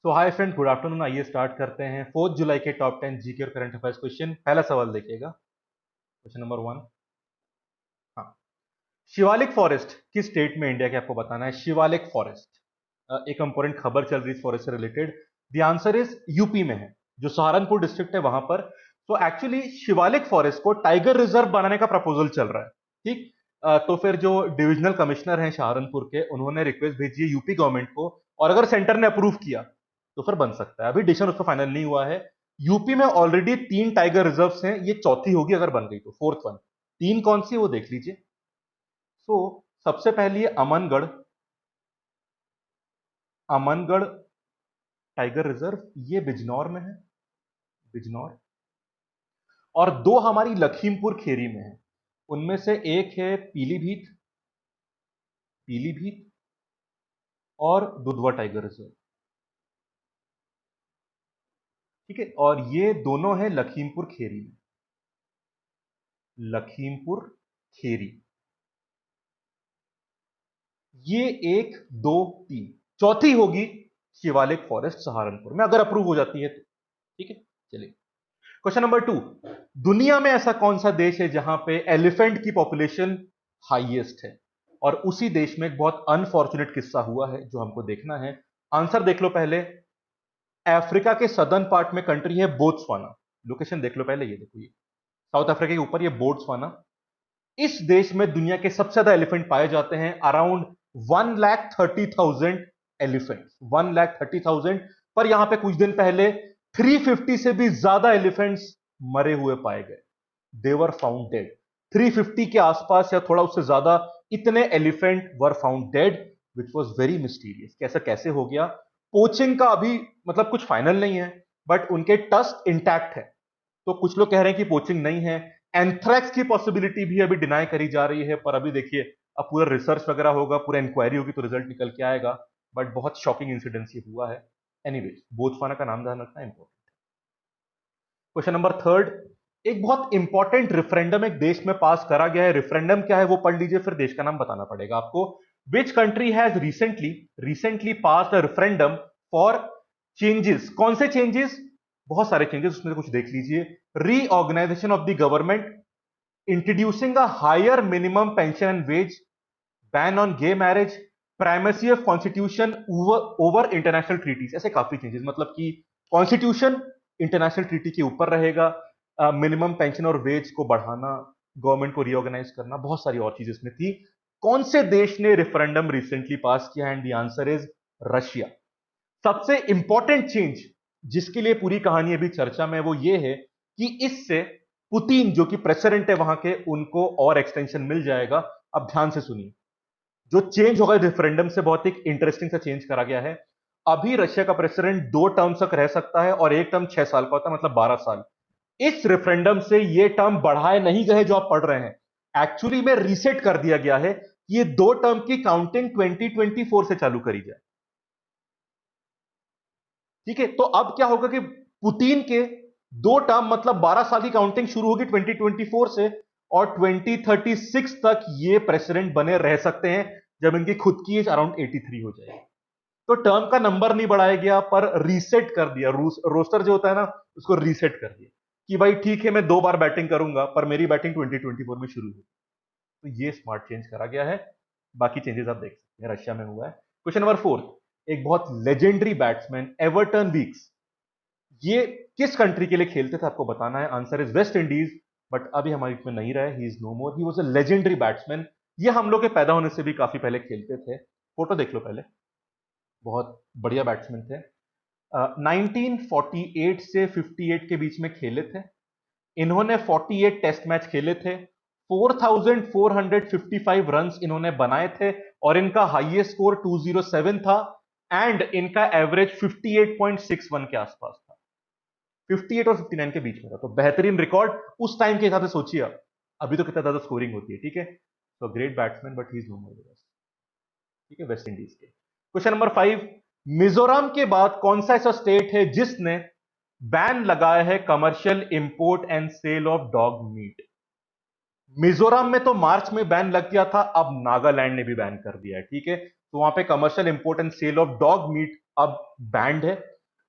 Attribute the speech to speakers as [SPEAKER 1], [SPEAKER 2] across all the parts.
[SPEAKER 1] सो hi friend, good afternoon. आइए start करते हैं 4 जुलाई के टॉप 10 जीके और करंट अफेयर्स क्वेश्चन। पहला सवाल देखिएगा, क्वेश्चन नंबर 1। हाँ, शिवालिक फॉरेस्ट किस स्टेट में इंडिया के, आपको बताना है। शिवालिक फॉरेस्ट एक इंपॉर्टेंट खबर चल रही है फॉरेस्ट से related. The answer is UP में है, जो सहारनपुर डिस्ट्रिक्ट है वहां पर। तो एक्चुअली शिवालिक फॉरेस्ट को टाइगर रिजर्व बनाने का प्रपोजल चल रहा है। ठीक। तो फिर जो डिविजनल कमिश्नर हैं सहारनपुर के, उन्होंने रिक्वेस्ट भेजी है यूपी गवर्नमेंट को, और अगर सेंटर ने अप्रूव किया तो फिर बन सकता है। अभी डिसीजन उसका फाइनल नहीं हुआ है। यूपी में ऑलरेडी 3 टाइगर रिजर्व्स हैं, ये चौथी होगी अगर बन गई तो, फोर्थ वन। 3 कौन सी है वो देख लीजिए। तो सबसे पहली है अमनगढ़। अमनगढ़ टाइगर रिजर्व, ये बिजनौर में है, बिजनौर। और 2 हमारी लखीमपुर खेरी में है। उनमें से एक है पीलीभीत, पीलीभीत और दुधवा टाइगर रिजर्व। ठीक है, और ये दोनों है लखीमपुर खेरी में, लखीमपुर खेरी। ये 1 2 3 चौथी होगी शिवालिक फॉरेस्ट सहारनपुर में, अगर अप्रूव हो जाती है तो। ठीक है, चलिए क्वेश्चन नंबर 2। दुनिया में ऐसा कौन सा देश है जहां पे एलिफेंट की पॉपुलेशन हाईएस्ट है? और उसी देश में एक बहुत अनफॉर्चुनेट किस्सा हुआ है जो हमको देखना है। आंसर देख लो पहले। अफ्रीका के सदर्न पार्ट में कंट्री है बोत्सवाना। लोकेशन देख लो पहले, ये देखो, ये साउथ अफ्रीका के ऊपर ये बोत्सवाना। इस देश में दुनिया के सबसे ज्यादा एलिफेंट पाए जाते हैं, अराउंड 1,30,000 एलिफेंट, 1,30,000। पर यहां पे कुछ दिन पहले 350 से भी ज्यादा एलिफेंट्स मरे हुए पाए गए। देवर फाउंड डेड। 350 के आसपास या थोड़ा उससे ज्यादा, इतने elephant were found dead, which was very mysterious. कैसा कैसे हो गया? पोचिंग का अभी मतलब कुछ फाइनल नहीं है, बट उनके टस्ट इंटैक्ट है। तो कुछ लोग कह रहे हैं कि पोचिंग नहीं है। एंथ्रैक्स की पॉसिबिलिटी भी अभी डिनाई करी जा रही है, पर अभी देखिए, अब पूरा रिसर्च वगैरह होगा, पूरा इंक्वायरी होगी तो रिजल्ट निकल के आएगा। बट बहुत शॉकिंग इंसिडेंस ये हुआ है। एनीवेज, बोत्सवाना का नाम ध्यान रखना इंपॉर्टेंट। Question number 3। एक बहुत इंपॉर्टेंट रेफरेंडम एक देश में पास करा गया है। रेफरेंडम क्या है वो पढ़ लीजिए, फिर देश का नाम बताना पड़ेगा आपको। Which country has recently pass a referendum for changes? कौन से चेंजेस? बहुत सारे चेंजेस, उसमें से कुछ देख लीजिए। Reorganisation of the government, introducing a higher minimum pension and wage, ban on gay marriage, primacy of constitution over international treaties. ऐसे काफी चेंजेस, मतलब कि कॉन्स्टिट्यूशन इंटरनेशनल ट्रीटी के ऊपर रहेगा, मिनिमम पेंशन और वेज को बढ़ाना, गवर्नमेंट को रीऑर्गेनाइज करना, बहुत सारी और चीजें इसमें थी। कौन से देश ने रेफरेंडम रिसेंटली पास किया? And the answer is Russia. सबसे इंपॉर्टेंट चेंज जिसके लिए पूरी कहानी अभी चर्चा में है, वो ये है कि इससे पुतिन जो कि प्रेसिडेंट है वहां के, उनको और एक्सटेंशन मिल जाएगा। अब ध्यान से सुनिए, जो चेंज होगा रेफरेंडम से, बहुत एक इंटरेस्टिंग सा चेंज करा गया है। अभी रशिया का प्रेसिडेंट 2 टर्म तक रह सकता है, और एक टर्म 6 साल का होता है, मतलब 12 साल। इस रेफरेंडम से ये टर्म बढ़ाए नहीं गए जो आप पढ़ रहे हैं, एक्चुअली में रीसेट कर दिया गया है कि ये 2 टर्म की काउंटिंग 2024 से चालू करी जाए। ठीक है, तो अब क्या होगा कि पुतिन के 2 टर्म मतलब 12 साल की काउंटिंग शुरू होगी 2024 से, और 2036 तक ये प्रेसिडेंट बने रह सकते हैं, जब इनकी खुद की एज अराउंड 83 हो जाएगी। तो टर्म का नंबर नहीं बढ़ाया गया, पर रीसेट कर दिया। रोस्टर जो होता है ना, उसको रीसेट कर दिया कि भाई ठीक है, मैं 2 बार बैटिंग करूंगा, पर मेरी बैटिंग 2024 में शुरू होगी। तो ये स्मार्ट चेंज करा गया है। बाकी चेंजेस आप देख सकते हैं, रशिया में हुआ है। Question number 4। एक बहुत लेजेंडरी बैट्समैन एवर्टन वीक्स, ये किस कंट्री के लिए खेलते थे आपको बताना है। Answer is West Indies, but अभी हमारे इसमें नहीं रहा है। He is no more. He was a legendary batsman. ये हम लोग के पैदा होने से भी काफी पहले खेलते थे। फोटो देख लो पहले, बहुत बढ़िया बैट्समैन थे। 1948 से 58 के बीच में खेले थे। इन्होंने 48 टेस्ट मैच खेले थे। 4455 रन्स इन्होंने बनाए थे, और इनका हाईएस्ट स्कोर 207 था। एंड इनका एवरेज 58.61 के आसपास था। 58 और 59 के बीच में था, तो बेहतरीन रिकॉर्ड उस टाइम के हिसाब से सोचिए आप, अभी तो कितना ज्यादा स्कोरिंग होती है। ठीक है, तो great batsman, but he is no more with us. ठीक है, वेस्ट इंडीज के। Question number 5। मिजोरम के बाद कौन सा ऐसा स्टेट है जिसने बैन लगाया है commercial import and sale of dog meat? Mizoram में तो मार्च में बैन लग गया था, अब नागालैंड ने भी बैन कर दिया है। ठीक है, तो वहां पे commercial import and sale of dog meat अब बैंड है।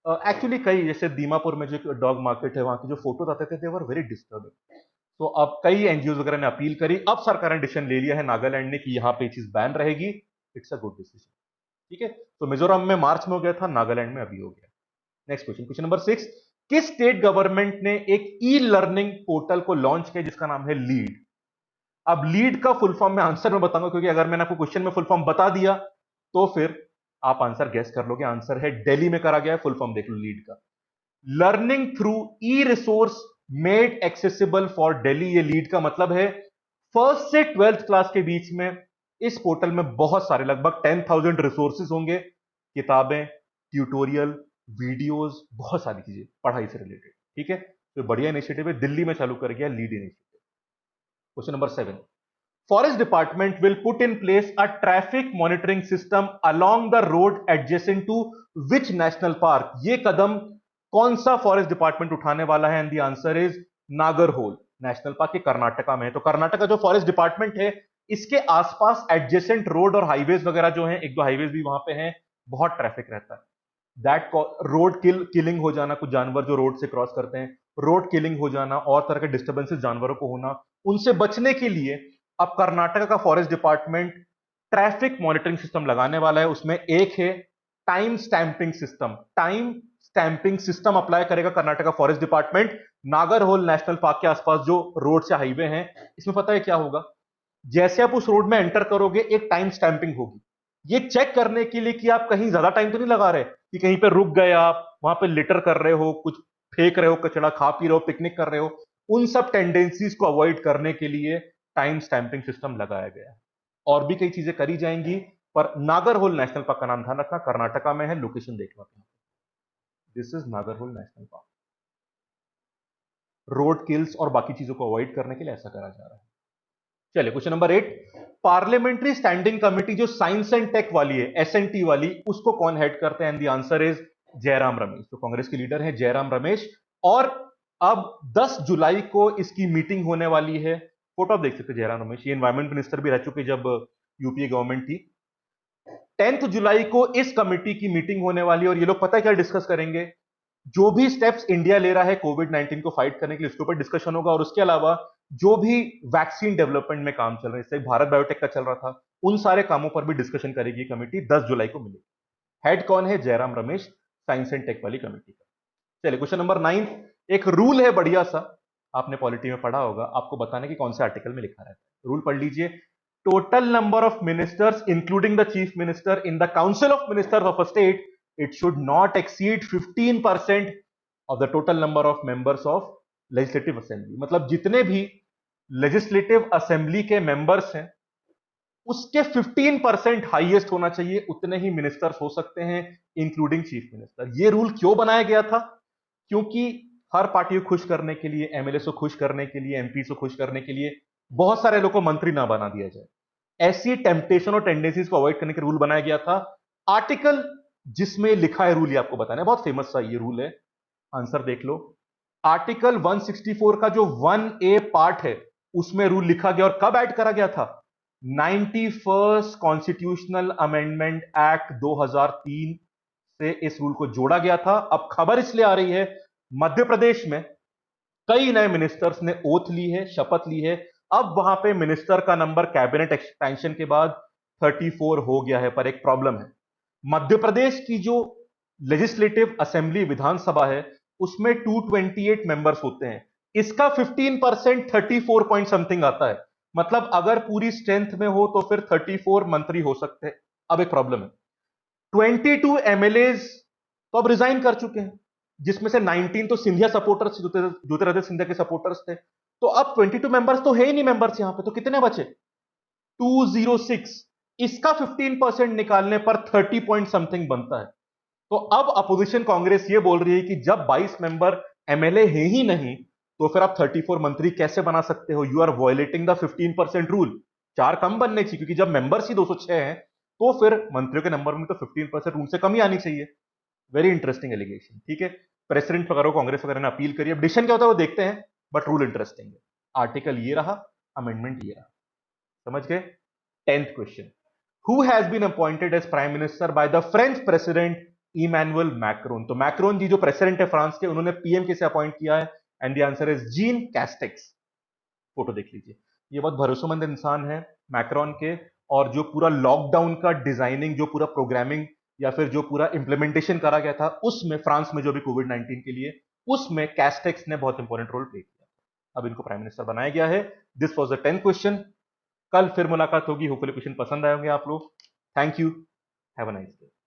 [SPEAKER 1] एक्चुअली कई, जैसे दीमापुर में जो डॉग मार्केट है, वहां की जो फोटोज आते थे दे वर वेरी डिस्टर्बिंग। तो अब कई एनजीओ वगैरह ने अपील करी, अब सरकार ने डिसीजन ले लिया है नागालैंड ने कि यहां पे चीज बैन रहेगी। It's a good decision. ठीक है, तो मिजोरम में मार्च में हो गया था, नागालैंड में अभी हो गया। Next question, question number 6। किस स्टेट गवर्नमेंट ने एक ई लर्निंग पोर्टल को लॉन्च किया जिसका नाम है लीड? अब लीड का फुल फॉर्म मैं आंसर में बताऊंगा, क्योंकि अगर मैंने आपको क्वेश्चन में फुल फॉर्म बता दिया तो फिर आप आंसर गेस कर लोगे। आंसर है दिल्ली में करा गया है। फुल फॉर्म देख लो लीड का, learning through e resource made accessible for Delhi. ये लीड का मतलब है फर्स्ट से 12th क्लास के बीच में इस पोर्टल में बहुत सारे, लगभग 10,000 रिसोर्सेज होंगे, किताबें, ट्यूटोरियल, वीडियोस, बहुत सारी चीजें पढ़ाई से रिलेटेड। ठीक है, तो बढ़िया इनिशिएटिव है, दिल्ली में चालू कर गया lead initiative. Question number 7। Forest department will put in place a traffic monitoring system along the road adjacent to which national park? ये कदम कौन सा फॉरेस्ट डिपार्टमेंट उठाने वाला है? And the answer is Nagarhole national park, ये कर्नाटका में है। तो कर्नाटका जो फॉरेस्ट डिपार्टमेंट है, इसके आसपास एडजेसेंट रोड और हाईवेज वगैरह जो हैं, एक दो हाईवेज भी वहां पे हैं, बहुत ट्रैफिक रहता है। दैट रोड किलिंग हो जाना, कुछ जानवर जो रोड से क्रॉस करते हैं, रोड किलिंग हो जाना और तरह के डिस्टर्बेंसेस जानवरों को होना, उनसे बचने के लिए अब कर्नाटका का forest department traffic monitoring system लगाने वाला है। उसमें एक है time stamping system. Time stamping system apply करेगा Karnataka forest department Nagarhole national park के आसपास जो रोड से हाईवे हैं। इसमें पता है क्या होगा? जैसे आप उस रोड में एंटर करोगे, एक टाइम स्टैंपिंग होगी, ये चेक करने के लिए कि आप कहीं ज्यादा टाइम तो नहीं लगा रहे, कि कहीं पे रुक गए, आप वहां पे लिटर कर रहे हो, कुछ फेंक रहे हो, कचरा खा पी रहे हो, पिकनिक कर रहे हो, उन सब टेंडेंसीज को अवॉइड करने के लिए टाइम स्टैंपिंग सिस्टम लगाया गया है। और भी कई चीजें करी जाएंगी, पर नागरहोल नेशनल पार्क का नाम ध्यान रखना, कर्नाटका में है। लोकेशन देख लो, this is Nagarhole national park. Road kills और बाकी चीजों को अवॉइड करने के लिए ऐसा करा जा रहा है। चलिए, question number 8। Parliamentary standing committee जो साइंस एंड टेक वाली है, एसएनटी वाली, उसको कौन हेड करते हैं? And the answer is Jairam Ramesh, जो कांग्रेस के लीडर हैं, जयराम रमेश। और अब 10 जुलाई को इसकी मीटिंग होने वाली है। फोटो आप देख सकते हैं जयराम रमेश, ये एनवायरमेंट मिनिस्टर भी रह चुके जब यूपीए गवर्नमेंट थी। 10 जुलाई को इस कमेटी की मीटिंग होने वाली है और ये लोग पता है क्या डिस्कस करेंगे? जो भी स्टेप्स इंडिया ले रहा है कोविड 19 को फाइट करने के लिए, उसके ऊपर डिस्कशन होगा। और उसके अलावा जो भी वैक्सीन डेवलपमेंट में काम चल रहा है, जैसे भारत बायोटेक का चल रहा था, उन सारे कामों पर भी डिस्कशन करेगी कमेटी। 10 जुलाई को मिलेगी। हेड कौन है? Jairam Ramesh, science and tech वाली कमेटी का। चलिए, क्वेश्चन नंबर 9। एक रूल है बढ़िया सा, आपने पॉलिटी में पढ़ा होगा, आपको बताने की कौन से आर्टिकल में लिखा रहता है। रूल पढ़ लीजिए। Total number of ministers including the chief minister in the council of ministers of a state, it should not exceed 15% of the total number of members of legislative assembly. मतलब जितने भी legislative assembly के members हैं, उसके 15% highest होना चाहिए, उतने ही ministers हो सकते हैं, इंक्लूडिंग चीफ मिनिस्टर। ये रूल क्यों बनाया गया था? क्योंकि हर पार्टी को खुश करने के लिए, एमएलए को खुश करने के लिए, एमपी को खुश करने के लिए, बहुत सारे लोगों को मंत्री ना बना दिया जाए, ऐसी टेम्पटेशन और टेंडेंसीज को अवॉइड करने के रूल बनाया गया था। आर्टिकल जिसमें लिखा है रूल, ये आपको बताना है, बहुत फेमस सा ये रूल है, आंसर देख लो। आर्टिकल 164 का जो 1A पार्ट है, उसमें रूल लिखा गया। और कब ऐड करा गया था? 91st कॉन्स्टिट्यूशनल अमेंडमेंट एक्ट 2003 से इस रूल को जोड़ा गया था। अब खबर इसलिए आ रही है, मध्य प्रदेश में कई नए मिनिस्टर्स ने ओथ ली है, शपथ ली है। अब वहां पे मिनिस्टर का नंबर कैबिनेट एक्सपेंशन के बाद 34 हो गया है, पर एक प्रॉब्लम है। मध्य प्रदेश की जो लेजिस्लेटिव असेंबली, विधानसभा है, उसमें 228 मेंबर्स होते हैं। इसका 15% 34 पॉइंट समथिंग आता है। मतलब अगर पूरी स्ट्रेंथ में हो तो फिर 34 मंत्री हो सकते हैं। अब एक प्रॉब्लम है, 22 एमएलएज तो अब रिजाइन कर चुके हैं, जिसमें से 19 तो सिंधिया सपोर्टर्स, ज्योतिरादित्य सिंधिया के सपोर्टर्स थे। तो अब 22 मेंबर्स तो है ही नहीं मेंबर्स यहां पे, तो कितने बचे? 206। इसका 15% निकालने पर 30 पॉइंट समथिंग बनता है। तो अब अपोजिशन कांग्रेस ये बोल रही है कि जब 22 मेंबर एमएलए है ही नहीं, तो फिर आप 34 मंत्री कैसे बना सकते हो? You are violating the 15% rule. 4 कम बनने चाहिए, क्योंकि जब मेंबर्स ही 206 हैं, तो फिर मंत्रियों के नंबर में तो 15% उनसे कम ही आनी चाहिए। Very interesting allegation. ठीक है, प्रेसिडेंट वगैरह, कांग्रेस वगैरह ने अपील करी। अब डिसीजन क्या होता है वो देखते हैं, बट रूल इंटरेस्टिंग है। आर्टिकल ये रहा, अमेंडमेंट ये रहा, समझ गए? 10th question. Who has been appointed as prime minister by the French president Emmanuel Macron. तो मैक्रोन जी जो प्रेसिडेंट है फ्रांस के, उन्होंने पीएम कैसे अपॉइंट किया है? And the answer is gene Castex. Photo देख लीजिए, ये बहुत भरोसेमंद इंसान है मैक्रोन के। और जो पूरा लॉकडाउन का डिजाइनिंग, जो पूरा प्रोग्रामिंग या फिर जो पूरा इंप्लीमेंटेशन करा गया था उसमें, फ्रांस में जो भी कोविड-19 के लिए, उसमें कैस्टेक्स ने बहुत इंपॉर्टेंट रोल प्ले किया। अब इनको प्राइम मिनिस्टर बनाया गया है। This was the 10th question. कल फिर मुलाकात होगी, होपफुली क्वेश्चन पसंद आए होंगे आप लोग। Thank you, have a nice day.